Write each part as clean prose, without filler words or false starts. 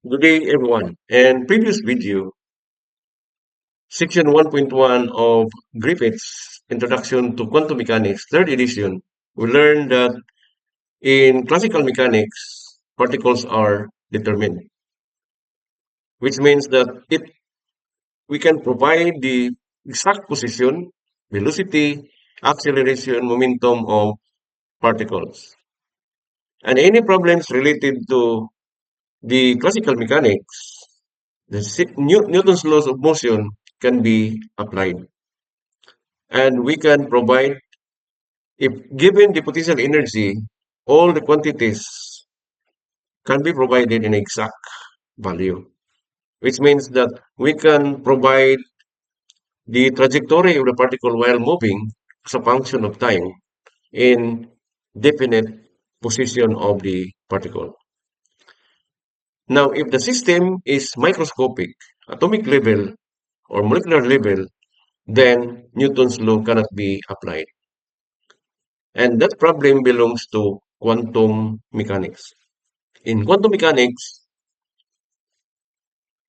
Good day, everyone. In previous video, section 1.1 of Griffiths Introduction to Quantum Mechanics, third edition, we learned that in classical mechanics, particles are determined, which means that we can provide the exact position, velocity, acceleration, momentum of particles. And any problems related to the classical mechanics, Newton's laws of motion can be applied. And we can provide, if given the potential energy, all the quantities can be provided in exact value, which means that we can provide the trajectory of the particle while moving as a function of time in definite position of the particle. Now, if the system is microscopic, atomic level, or molecular level, then Newton's law cannot be applied. And that problem belongs to quantum mechanics. In quantum mechanics,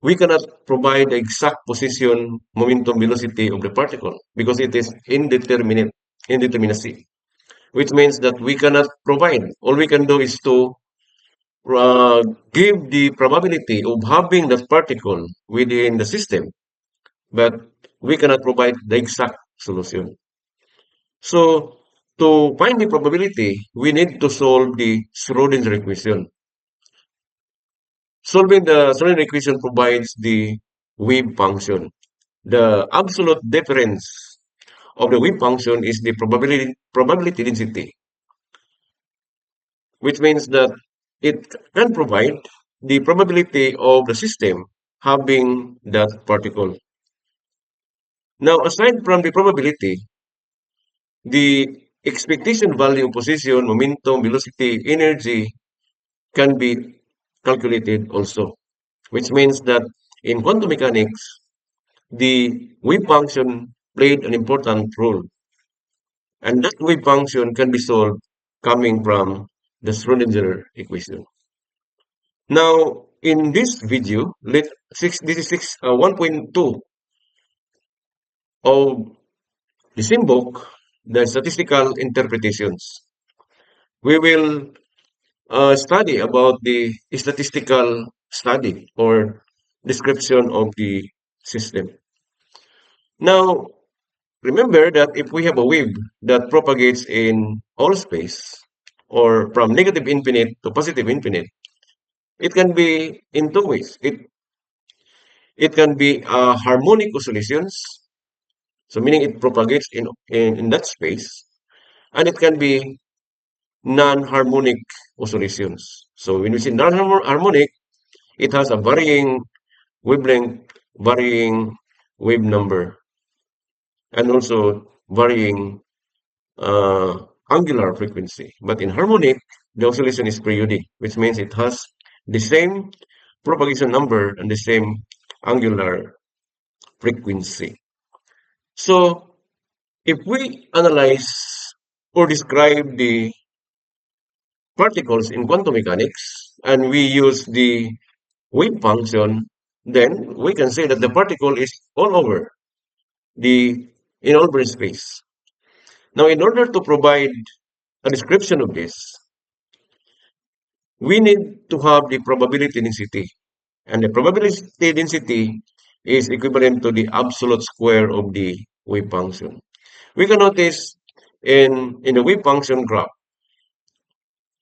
we cannot provide the exact position, momentum, velocity of the particle because it is indeterminacy, which means that we cannot provide. All we can do is to uh, give the probability of having that particle within the system, but we cannot provide the exact solution. So, to find the probability, we need to solve the Schrodinger equation. Solving the Schrodinger equation provides the wave function. The absolute difference of the wave function is the probability density, which means that it can provide the probability of the system having that particle. Now, aside from the probability, the expectation value, position, momentum, velocity, energy can be calculated also, which means that in quantum mechanics, the wave function played an important role. And that wave function can be solved coming from the Schrodinger equation. Now, in this video, this is 1.2 of the same book, the statistical interpretations. We will study about the statistical study or description of the system. Now, remember that if we have a wave that propagates in all space, or from negative infinite to positive infinite, it can be in two ways. It can be harmonic oscillations, so meaning it propagates in that space, and it can be non-harmonic oscillations. So when we say non-harmonic, it has a varying wavelength, varying wave number, and also varying uh, angular frequency. But in harmonic, the oscillation is periodic, which means it has the same propagation number and the same angular frequency. So if we analyze or describe the particles in quantum mechanics and we use the wave function, then we can say that the particle is all over the in over space. Now, in order to provide a description of this, we need to have the probability density. And the probability density is equivalent to the absolute square of the wave function. We can notice in the wave function graph,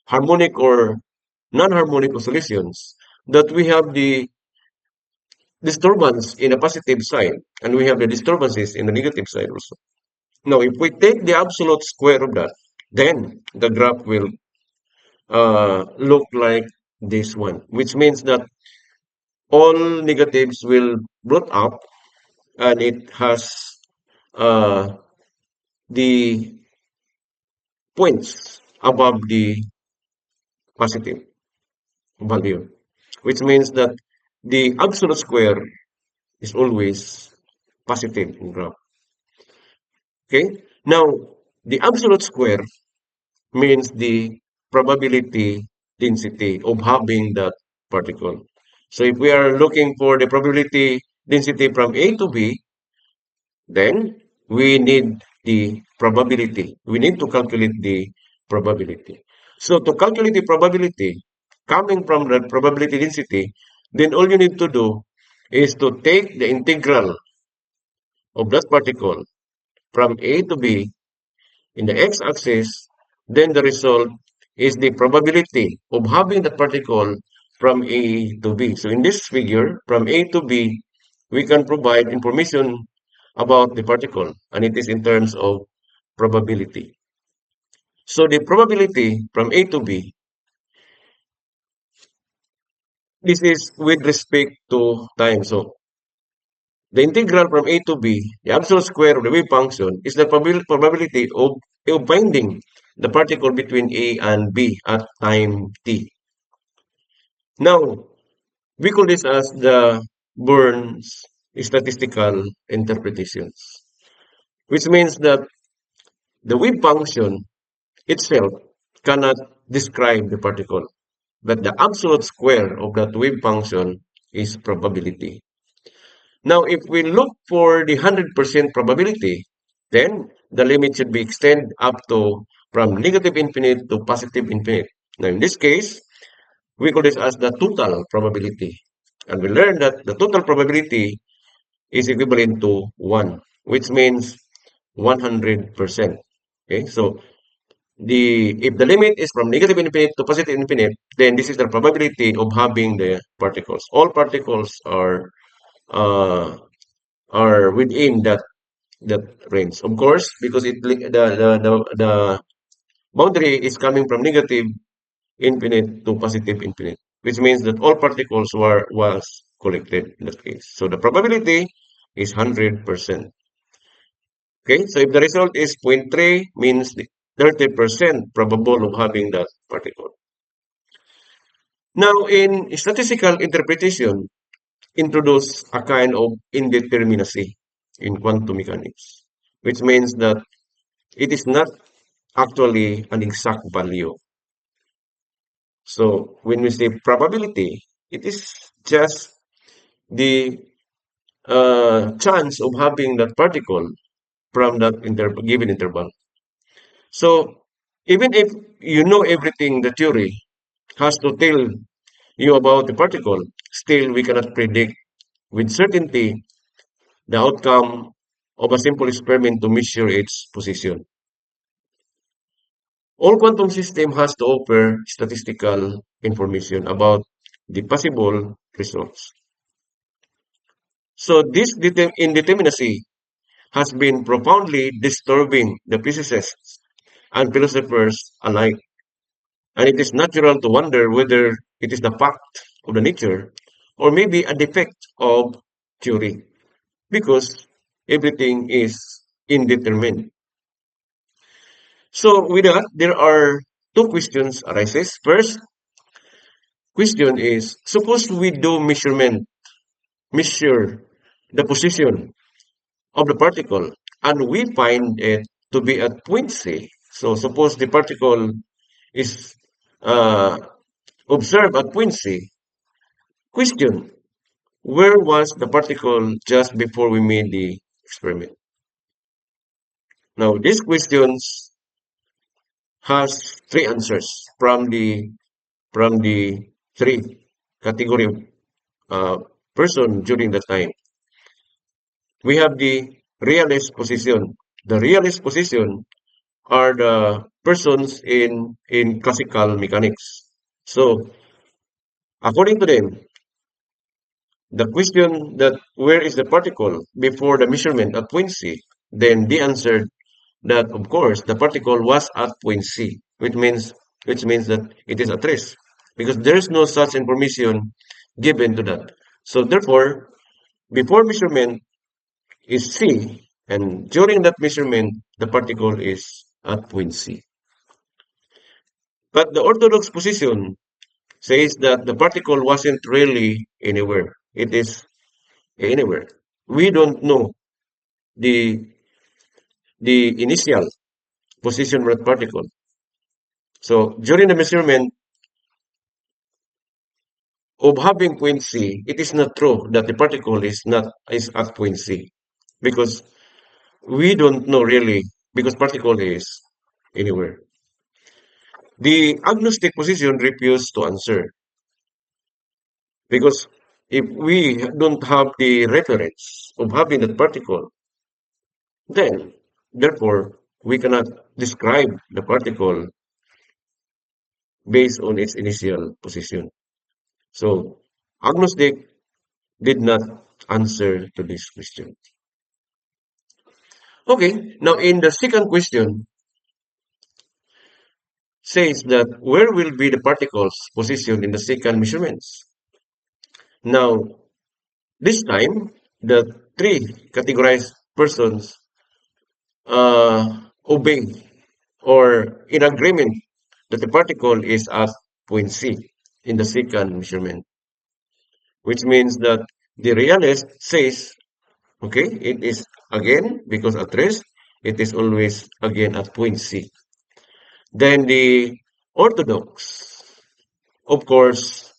harmonic or non-harmonic oscillations, that we have the disturbance in the positive side and we have the disturbances in the negative side also. Now, if we take the absolute square of that, then the graph will look like this one, which means that all negatives will brought up and it has uh, the points above the positive value, which means that the absolute square is always positive in graph. Okay. Now, the absolute square means the probability density of having that particle. So if we are looking for the probability density from A to B, then we need the probability. We need to calculate the probability. So to calculate the probability coming from the probability density, then all you need to do is to take the integral of that particle from A to B in the x-axis, then the result is the probability of having that particle from A to B. So in this figure, from A to B, we can provide information about the particle, and it is in terms of probability. So the probability from A to B, this is with respect to time. So the integral from A to B, the absolute square of the wave function, is the probability of finding the particle between A and B at time t. Now, we call this as the Burns statistical interpretations, which means that the wave function itself cannot describe the particle, but the absolute square of that wave function is probability. Now, if we look for the 100% probability, then the limit should be extended up to from negative infinite to positive infinite. Now, in this case, we call this as the total probability. And we learned that the total probability is equivalent to 1, which means 100%. Okay, so if the limit is from negative infinite to positive infinite, then this is the probability of having the particles. All particles uh, are within that range. Of course, because the boundary is coming from negative infinite to positive infinite, which means that all particles was collected in that case. So the probability is 100%. Okay, so if the result is zero point 0.3, means 30% probable of having that particle. Now, in statistical interpretation, introduce a kind of indeterminacy in quantum mechanics, which means that it is not actually an exact value. So when we say probability, it is just the chance of having that particle from that given interval. So even if you know everything the theory has to tell you about the particle, still we cannot predict with certainty the outcome of a simple experiment to measure its position. All quantum system has to offer statistical information about the possible results. So this indeterminacy has been profoundly disturbing the physicists and philosophers alike, and it is natural to wonder whether it is the fact of the nature or maybe a defect of theory, because everything is indeterminate. So with that, there are two questions arises. First question is, suppose we do measure the position of the particle and we find it to be at point C. So suppose the particle is uh, observed at point C. Question, where was the particle just before we made the experiment? Now, these questions has three answers from the three category of person during the time. We have the realist position. The realist position are the persons in classical mechanics. So, according to them, the question that where is the particle before the measurement at point C, then they answered that of course the particle was at point C, which means that it is at rest because there is no such information given to that. So therefore, before measurement is C, and during that measurement the particle is at point C. But the orthodox position says that the particle wasn't really anywhere. It is anywhere. We don't know the the initial position of the particle. So during the measurement, of having point C, it is not true that the particle is at point C, because we don't know really, because particle is anywhere. The agnostic position refused to answer, because if we don't have the reference of having that particle, then therefore we cannot describe the particle based on its initial position. So agnostic did not answer to this question. Okay, now in the second question says that where will be the particle's position in the second measurements? Now, this time, the three categorized persons obey or in agreement that the particle is at point C in the second measurement, which means that the realist says, okay, it is again, because at rest, it is always again at point C. Then the orthodox, of course,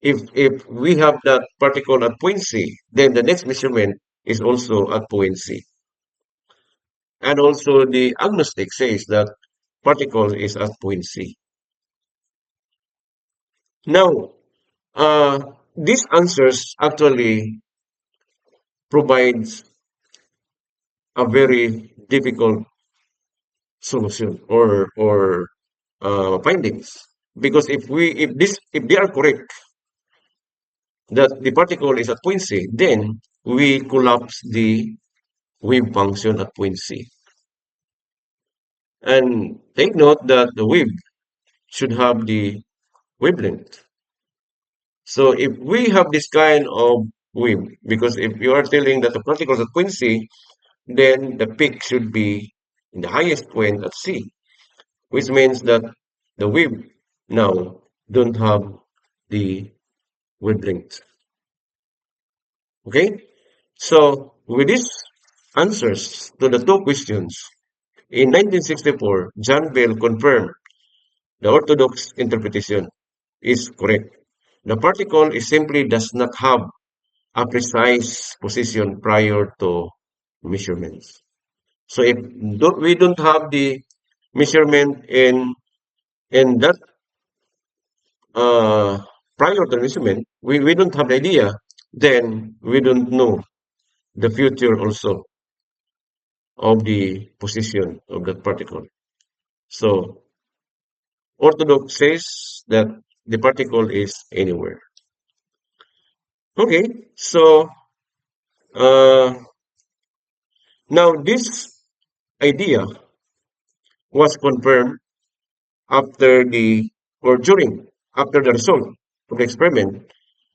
if we have that particle at point C, then the next measurement is also at point C. And also the agnostic says that particle is at point C. Now, these answers actually provides a very difficult solution or findings, because if they are correct that the particle is at point C, then we collapse the wave function at point C. And take note that the wave should have the wavelength. So if we have this kind of wave, because if you are telling that the particle is at point C, then the peak should be in the highest point at C, which means that the wave now don't have the wavelength. Okay? So with these answers to the two questions, in 1964, John Bell confirmed the orthodox interpretation is correct. The particle is simply does not have a precise position prior to measurements. So if we don't have the measurement in that uh, prior to measurement, we don't have the idea, then we don't know the future also of the position of that particle. So orthodox says that the particle is anywhere. Okay, so uh, now this idea was confirmed after the or during after the result of the experiment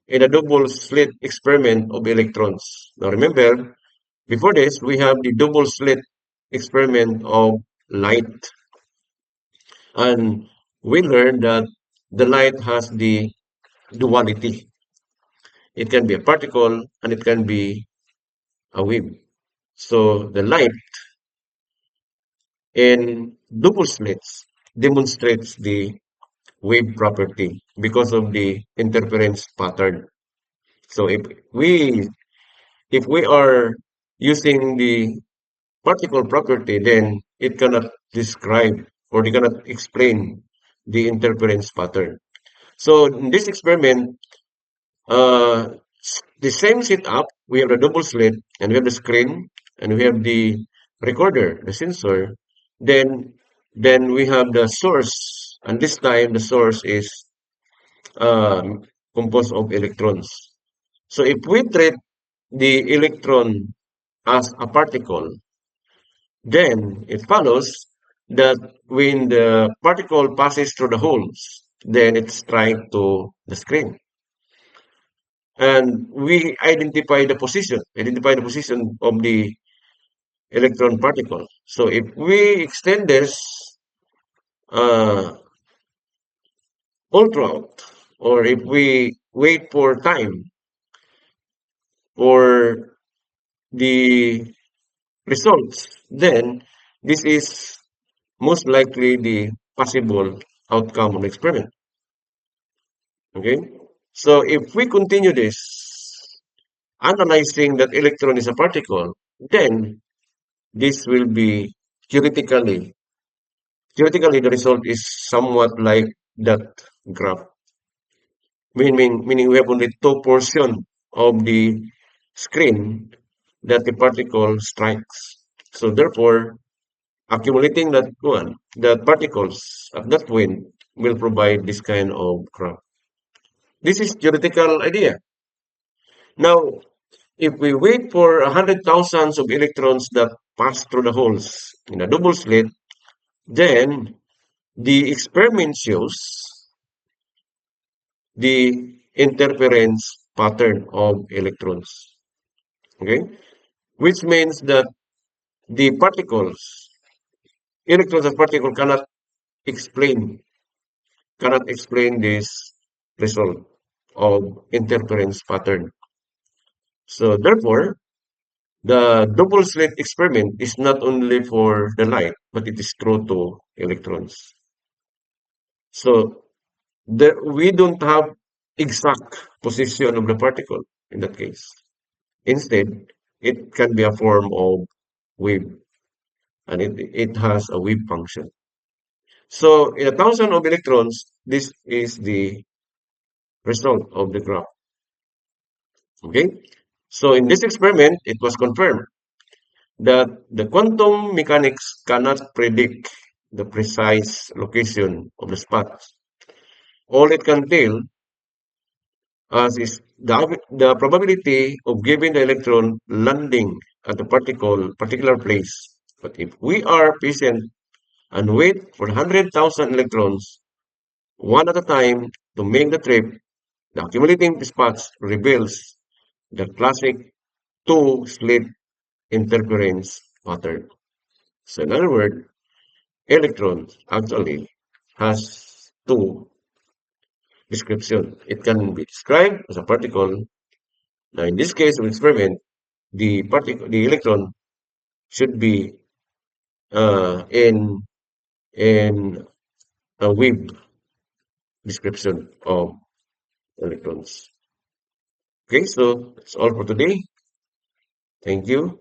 in a double slit experiment of electrons. Now remember, before this we have the double slit experiment of light, and we learned that the light has the duality. It can be a particle and it can be a wave. So the light in double slits demonstrates the wave property because of the interference pattern. So if we are using the particle property, then it cannot describe or it cannot explain the interference pattern. So in this experiment, uh, the same setup, we have the double slit and we have the screen and we have the recorder, the sensor. Then we have the source, and this time the source is composed of electrons. So if we treat the electron as a particle, then it follows that when the particle passes through the holes, then it's trying to the screen. And we identify the position of the electron particle. So if we extend this uh, all throughout, or if we wait for time for the results, then this is most likely the possible outcome of the experiment. Okay? So if we continue this, analyzing that electron is a particle, then this will be theoretically, theoretically the result is somewhat like that graph, meaning we have only two portion of the screen that the particle strikes. So therefore, accumulating that one, the particles at that point will provide this kind of graph. This is theoretical idea. Now, if we wait for 100,000 of electrons that pass through the holes in a double slit, then the experiment shows the interference pattern of electrons. Okay, which means that the particles, electrons and particle cannot explain this result of interference pattern. So therefore, the double slit experiment is not only for the light, but it is true to electrons. So we don't have exact position of the particle in that case. Instead, it can be a form of wave, and it has a wave function. So in 1,000 of electrons, this is the result of the graph. Okay? So in this experiment, it was confirmed that the quantum mechanics cannot predict the precise location of the spots. All it can tell us is the probability of giving the electron landing at a particular place. But if we are patient and wait for 100,000 electrons, one at a time, to make the trip, the accumulating spots reveals the classic two-slit interference pattern. So in other words, electrons actually has two description. It can be described as a particle. Now, in this case of experiment, the electron should be in a wave description of electrons. Okay, so that's all for today. Thank you.